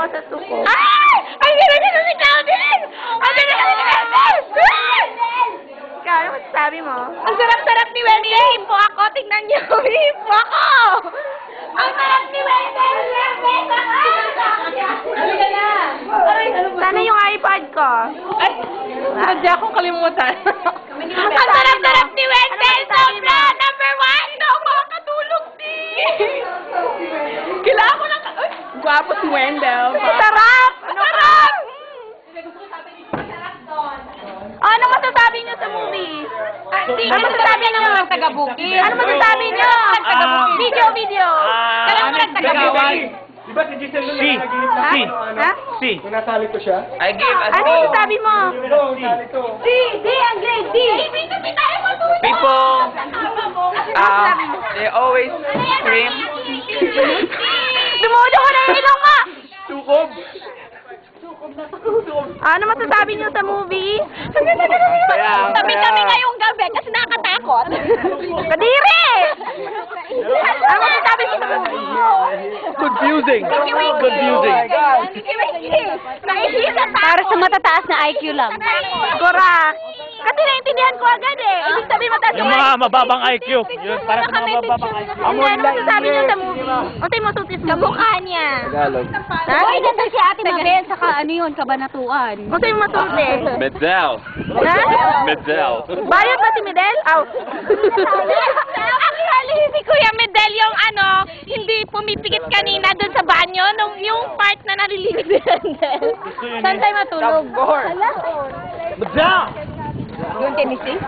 ako sa suko. Ay! Ang ganda nito si Claudine! Ang ganda nito si Wendell! Ikaw, ano masasabi mo? Ang sarap-sarap ni Wendell! Himpo ako! Tingnan niyo! Himpo ako! Ang sarap ni Wendell! Besa ka! Halika na! Sana yung iPad ko. Ay! Sadya akong kalimutan. Ang sarap-sarap ni Wendell! Sobra! Number 1! Hindi ako makakatulog din! Kailangan ko lang... Ay! Gwapo si Wendell. Sarap! Ano sarap! Ano masasabi niyo sa movie? Ano masasabi ng mga taga-bukid? Ano masasabi niyo? Video! Kailangan ko nagtaga-bukid. Di ba si Giselle Si. Si. Ha? Si. Kung nasali ko siya? I give a Ano masasabi mo? Nasali ko. D! Ang grade D! Hindi tayo matulog! People, they always scream. Dumudo ko na yung ilong mo! Sukob. Ano masasabi niyo sa movie? Tabi-tabi ngayong gabi kasi nakatakot. Kadiri! Ano masasabi niyo sa movie? Confusing. Confusing. Naihila pa Para sa matataas na IQ lang. Correct. Kasi naintindihan ko agad eh. Ibig sabihin mataas Yung mga mababang IQ. Yun, para sa mga mababang IQ. Ano masasabi niyo sa movie? Untay mo tutis mo. Kamukha niya. Tagalog. Ha? Uy, ganda si Ate Mabel. Saka ano yun, kabanatuan. Untay mo tutis. Medel. Ha? Medel. Bayad ba si Medel? Aw. Actually, si Kuya Medel yung hindi pumipikit kanina dun sa banyo, nung yung part na narinig ni Medel. Saan tayo matulog? Medel. Yung Tennessee?